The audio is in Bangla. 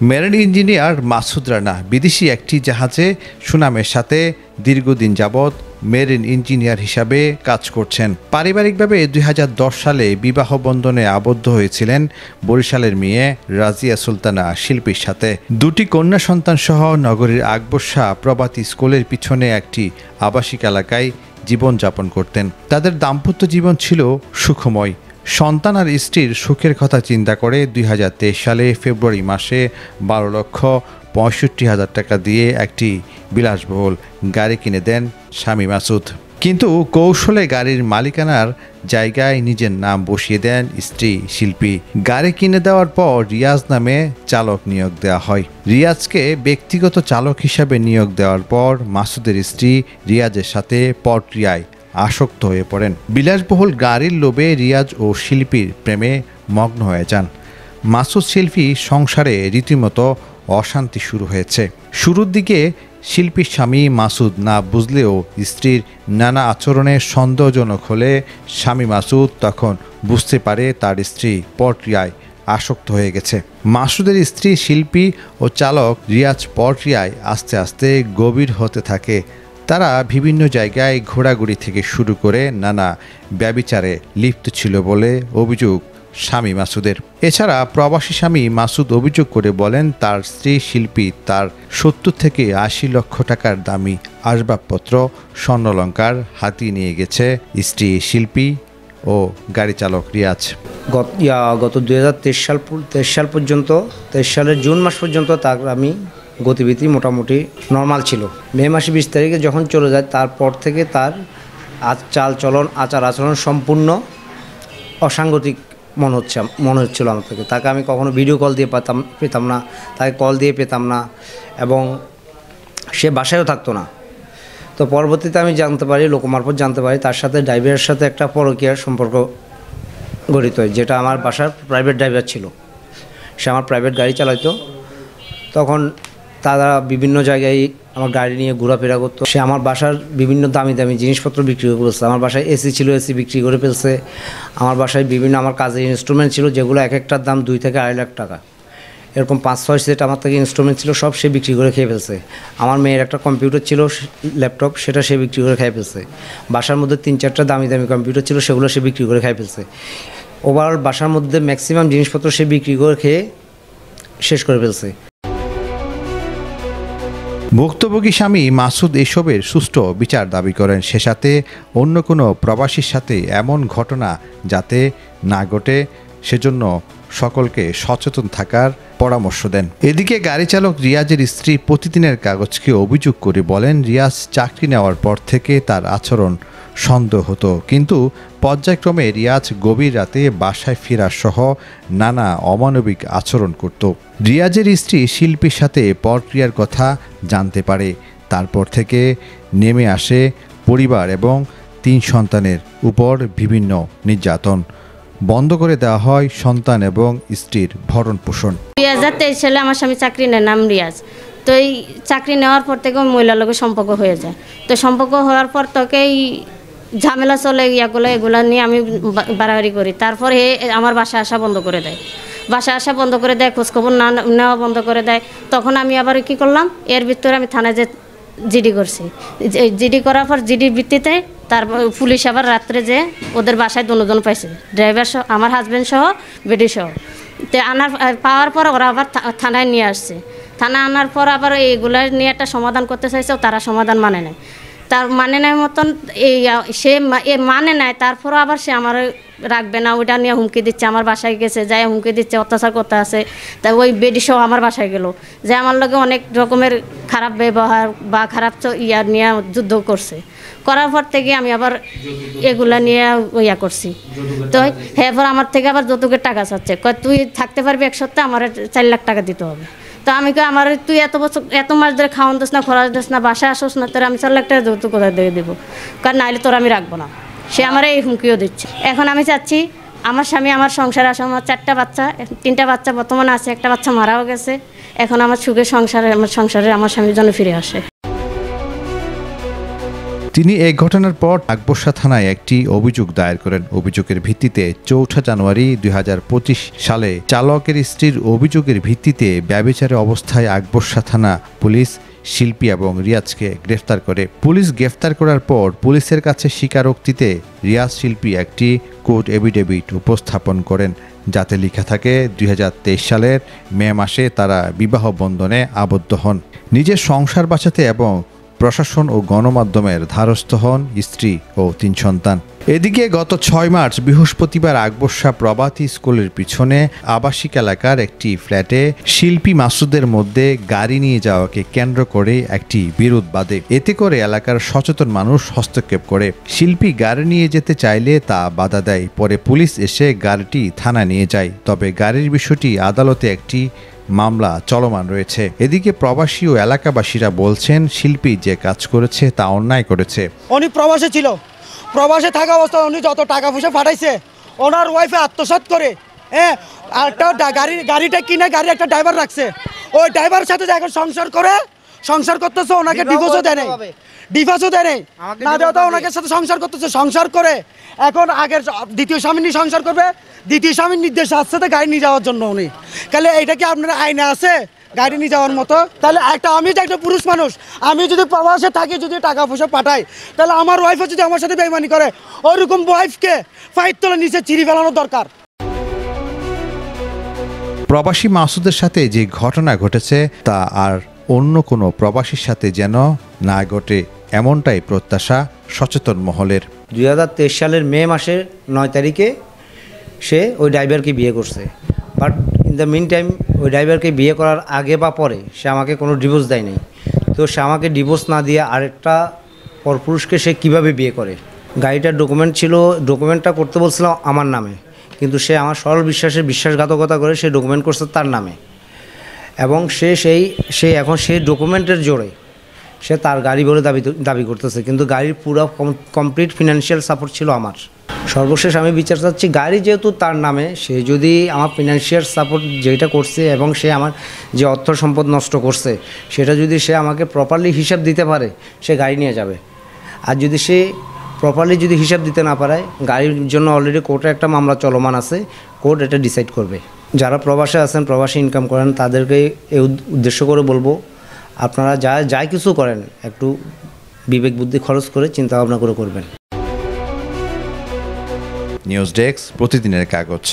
মেরিন ইঞ্জিনিয়ার মাসুদ রানা বিদেশি একটি জাহাজে সুনামের সাথে দীর্ঘদিন যাবৎ মেরিন ইঞ্জিনিয়ার হিসাবে কাজ করছেন। পারিবারিকভাবে ২০১০ সালে বিবাহ বন্ধনে আবদ্ধ হয়েছিলেন বরিশালের মেয়ে রাজিয়া সুলতানা শিল্পীর সাথে। দুটি কন্যা সন্তান সহ নগরীর আকবর শাহ প্রভাতী স্কুলের পিছনে একটি আবাসিক এলাকায় জীবনযাপন করতেন। তাদের দাম্পত্য জীবন ছিল সুখময়। সন্তান আর স্ত্রীর সুখের কথা চিন্তা করে ২০২৩ সালে ফেব্রুয়ারি মাসে ১২,৬৫,০০০ টাকা দিয়ে একটি বিলাসবহুল গাড়ি কিনে দেন স্বামী মাসুদ। কিন্তু কৌশলে গাড়ির মালিকানার জায়গায় নিজের নাম বসিয়ে দেন স্ত্রী শিল্পী। গাড়ি কিনে দেওয়ার পর রিয়াজ নামে চালক নিয়োগ দেওয়া হয়। রিয়াজকে ব্যক্তিগত চালক হিসাবে নিয়োগ দেওয়ার পর মাসুদের স্ত্রী রিয়াজের সাথে পরক্রিয়ায় আসক্ত হয়ে পড়েন। বিলাসবহুল গাড়ির লোভে রিয়াজ ও শিল্পীর প্রেমে মগ্ন হয়ে যান। মাসুদ শিল্পী সংসারে রীতিমতো অশান্তি শুরু হয়েছে। শুরুর দিকে শিল্পীর স্বামী মাসুদ না বুঝলেও স্ত্রীর নানা আচরণে সন্দেহজনক হলে স্বামী মাসুদ তখন বুঝতে পারে তার স্ত্রী পরক্রিয়ায় আসক্ত হয়ে গেছে। মাসুদের স্ত্রী শিল্পী ও চালক রিয়াজ পরক্রিয়ায় আস্তে আস্তে গভীর হতে থাকে। তারা বিভিন্ন জায়গায় ঘোরাঘুরি থেকে শুরু করে নানা ব্যভিচারে লিপ্ত ছিল বলে অভিযোগ স্বামী মাসুদের। এছাড়া প্রবাসী স্বামী মাসুদ অভিযোগ করে বলেন, তার স্ত্রী শিল্পী তার ৭০ থেকে ৮০ লক্ষ টাকার দামি আসবাবপত্র স্বর্ণালংকার হাতিয়ে নিয়ে গেছে স্ত্রী শিল্পী ও গাড়ি চালক রিয়াজ। গত ২০২৩ সাল পর্যন্ত ২৩ সালের জুন মাস পর্যন্ত তার আমি গতিবিধি মোটামুটি নর্মাল ছিল। মে মাসে ২০ তারিখে যখন চলে যায় তারপর থেকে তার চাল চলন আচার আচরণ সম্পূর্ণ অসাংগতিক মনে হচ্ছিল আমার থেকে। তাকে আমি কখনো ভিডিও কল দিয়ে পেতাম না, তাকে কল দিয়ে পেতাম না, এবং সে বাসায়ও থাকতো না। তো পরবর্তীতে আমি জানতে পারি, লোকমারফত জানতে পারি, তার সাথে ড্রাইভারের সাথে একটা পরকীয়ার সম্পর্ক গঠিত হয়, যেটা আমার বাসার প্রাইভেট ড্রাইভার ছিল। সে আমার প্রাইভেট গাড়ি চালাইতো। তখন তারা বিভিন্ন জায়গায় আমার গাড়ি নিয়ে ঘোরাফেরা করতো। সে আমার বাসার বিভিন্ন দামি দামি জিনিসপত্র বিক্রি করে ফেলছে। আমার বাসায় এসি ছিল, এসি বিক্রি করে ফেলছে। আমার বাসায় বিভিন্ন আমার কাজের ইনস্ট্রুমেন্ট ছিল, যেগুলো এক একটার দাম ২ থেকে ২.৫ লাখ টাকা। এরকম ৫-৬ সেট আমার থেকে ইনস্ট্রুমেন্ট ছিল, সব সে বিক্রি করে খেয়ে ফেলছে। আমার মেয়ের একটা কম্পিউটার ছিল, ল্যাপটপ, সেটা সে বিক্রি করে খেয়ে ফেলছে। বাসার মধ্যে ৩-৪টা দামি দামি কম্পিউটার ছিল, সেগুলো সে বিক্রি করে খেয়ে ফেলছে। ওভারঅল বাসার মধ্যে ম্যাক্সিমাম জিনিসপত্র সে বিক্রি করে খেয়ে শেষ করে ফেলছে। ভুক্তভোগী স্বামী মাসুদ এসবের সুষ্ঠু বিচার দাবি করেন। সে সাথে অন্য কোনো প্রবাসীর সাথে এমন ঘটনা যাতে না ঘটে, সেজন্য সকলকে সচেতন থাকার পরামর্শ দেন। এদিকে গাড়ি চালক রিয়াজের স্ত্রী প্রতিদিনের কাগজকে অভিযোগ করে বলেন, রিয়াজ চাকরি নেওয়ার পর থেকে তার আচরণ সন্দেহ হতো, কিন্তু পর্যায়ক্রমে রিয়াজ গভীর রাতে বাসায় ফেরার সহ নানা অমানবিক আচরণ করত। রিয়াজের স্ত্রী শিল্পীর সাথে পরক্রিয়ার কথা জানতে পারে। তারপর থেকে নেমে আসে পরিবার এবং ৩ সন্তানের উপর বিভিন্ন নির্যাতন। বন্ধ করে দেওয়া হয় সন্তান এবং স্ত্রীর ভরণ পোষণ। ২০২৩ সালে আমার স্বামী চাকরি নেয়, নাম রিয়াজ। তো এই চাকরি নেওয়ার পর থেকে মহিলার লোকের সম্পর্ক হয়ে যায়। তো সম্পর্ক হওয়ার পর থেকেই ঝামেলা চলে, এগুলা নিয়ে আমি বাড়াবাড়ি করি। তারপরে আমার বাসায় আসা বন্ধ করে দেয়, খোঁজখবর না নেওয়া বন্ধ করে দেয়। তখন আমি আবার কি করলাম, এর ভিতরে আমি থানায় যে জিডি করছি। জিডি করার পর জিডির ভিত্তিতে তারপর পুলিশ আবার রাত্রে যে ওদের বাসায় দুজন পাইছে, ড্রাইভার সহ, আমার হাজব্যান্ড সহ, বেডি সহ। তো পাওয়ার পর ওরা আবার থানায় নিয়ে আসছে। থানায় আনার পর আবার এইগুলা নিয়ে একটা সমাধান করতে চাইছে, তারা সমাধান মানে নেয়। তার মানে নেয় মতন সে মানে নেয়, তারপরও আবার সে আমার রাখবে না, ওইটা নিয়ে হুমকি দিচ্ছে। আমার বাসায় গেছে, যাই হুমকি দিচ্ছে, অত্যাচার করতে আছে। তা ওই বেডি সহ আমার বাসায় গেল, যে আমার লগে অনেক রকমের খারাপ ব্যবহার বা খারাপ নিয়ে যুদ্ধ করার পর থেকে আমি আবার এগুলা নিয়ে করছি। তো এরপর আমার থেকে আবার যৌতুকের টাকা চাচ্ছে, তুই থাকতে পারবি ১ সপ্তাহ, আমার ৪ লাখ টাকা দিতে হবে। তো আমি আমার তুই এত মাস ধরে খাওয়ান দিস না, খরচ দিস না, বাসায় আসোস না, তোর আমি ৪ লাখ টাকা যৌতুক কোথায় দিয়ে দেবো, কারণ নাহলে তোর আমি রাখবো না। সে আমার এই হুমকিও দিচ্ছে। এখন আমি চাচ্ছি আমার স্বামী আমার সংসারে আসে। আমার 4টা বাচ্চা, 3টা বাচ্চা বর্তমানে আছে, একটা বাচ্চা মারাও গেছে। এখন আমার সুখের সংসারে আমার স্বামীর জন্য ফিরে আসে। তিনি এই ঘটনার পর আকবর শাহ থানায় একটি অভিযোগ দায়ের করেন। অভিযোগের ভিত্তিতে ৪ জানুয়ারি ২০২৫ সালে চালকের স্ত্রীর অভিযোগের ভিত্তিতে ব্যভিচারে অবস্থায় আকবর শাহ থানা পুলিশ শিল্পী এবং রিয়াজকে গ্রেফতার করে। পুলিশ গ্রেফতার করার পর পুলিশের কাছে স্বীকারোক্তিতে রিয়াজ শিল্পী একটি কোর্ট এফিডেভিট উপস্থাপন করেন, যাতে লেখা থাকে ২০২৩ সালের মে মাসে তারা বিবাহ বন্ধনে আবদ্ধ হন। নিজের সংসার বাঁচাতে এবং প্রশাসন ও গণমাধ্যমের ধারস্থ হন স্ত্রী ও ৩ সন্তান। এদিকে গত ৬ মার্চ বৃহস্পতিবার আকবর শাহ প্রভাতী স্কুলের পিছনে আবাসিক এলাকার একটি ফ্ল্যাটে শিল্পী মাসুদের মধ্যে গাড়ি নিয়ে যাওয়াকে কেন্দ্র করে একটি বিরোধ বাধে। এতে করে এলাকার সচেতন মানুষ হস্তক্ষেপ করে। শিল্পী গাড়ি নিয়ে যেতে চাইলে তা বাধা দেয়। পরে পুলিশ এসে গাড়িটি থানায় নিয়ে যায়। তবে গাড়ির বিষয়টি আদালতে একটি মামলা চলমান রয়েছে। এদিকে প্রবাসী ও এলাকাবাসীরা বলছেন, শিল্পী যে কাজ করেছে তা অন্যায় করেছে। উনি প্রবাসে ছিল, প্রবাসে থাকা অবস্থায় উনি যত টাকা পয়সা পাঠাইছে ওনার ওয়াইফে আত্মসাৎ করে আর একটা গাড়িটা কিনে গাড়ি একটা ড্রাইভার রাখছে। ওই ড্রাইভারের সাথে এখন সংসার করতেছে, ওনাকে ডিভোর্সও দেয় নাই, না দেওয়া ওনাকে সাথে সংসার করতেছে। সংসার করে এখন আগের দ্বিতীয় স্বামী নিয়ে সংসার করবে, দ্বিতীয় স্বামীর নির্দেশ আসছে তো গাড়ি নিয়ে যাওয়ার জন্য উনি। তাহলে এইটা কি আপনার আইনে আছে গাড়ি নিয়ে যাওয়ার মতো? তাহলে আমি যে একটা পুরুষ মানুষ, আমি যদি প্রবাসে থাকি, যদি টাকা পয়সা পাঠাই, তাহলে আমার ওয়াইফও যদি আমার সাথে বেইমানি করে, ওইরকম ওয়াইফকে ফাইট তোলা নিচে চিরি ফেলানো দরকার। প্রবাসী মাসুদের সাথে যে ঘটনা ঘটেছে তা আর অন্য কোনো প্রবাসীর সাথে যেন না ঘটে, এমনটাই প্রত্যাশা সচেতন মহলের। ২০২৩ সালের মে মাসের ৯ তারিখে সে ওই ড্রাইভারকে বিয়ে করছে। But in the meantime ওই ড্রাইভারকে বিয়ে করার আগে বা পরে সে আমাকে কোনো ডিভোর্স দেয় নাই। তো সে আমাকে ডিভোর্স না দিয়ে আরেকটা পরপুরুষকে সে কীভাবে বিয়ে করে? গাড়িটার ডকুমেন্ট ছিল, ডকুমেন্টটা করতে বলছিল আমার নামে, কিন্তু সে আমার সরল বিশ্বাসের বিশ্বাসঘাতকতা করে সে ডকুমেন্ট করছে তার নামে। এবং সে এখন সেই ডকুমেন্টের জোরে সে তার গাড়ি বলে দাবি করতেছে, কিন্তু গাড়ির পুরো কমপ্লিট ফিনান্সিয়াল সাপোর্ট ছিল আমার। সর্বশেষ আমি বিচার চাচ্ছি, গাড়ি যেহেতু তার নামে, সে যদি আমার ফিনান্সিয়াল সাপোর্ট যেটা করছে এবং সে আমার যে অর্থ সম্পদ নষ্ট করছে সেটা যদি সে আমাকে প্রপারলি হিসাব দিতে পারে, সে গাড়ি নিয়ে যাবে। আর যদি সে প্রপারলি যদি হিসাব দিতে না পারে, গাড়ির জন্য অলরেডি কোর্টে একটা মামলা চলমান আছে, কোর্ট এটা ডিসাইড করবে। যারা প্রবাসে আছেন, প্রবাসী ইনকাম করেন, তাদেরকে এই উদ্দেশ্য করে বলবো, আপনারা যাই কিছু করেন একটু বিবেক বুদ্ধি খরচ করে চিন্তা ভাবনা করে করবেন। নিউজ ডেস্ক, প্রতিদিনের কাগজ।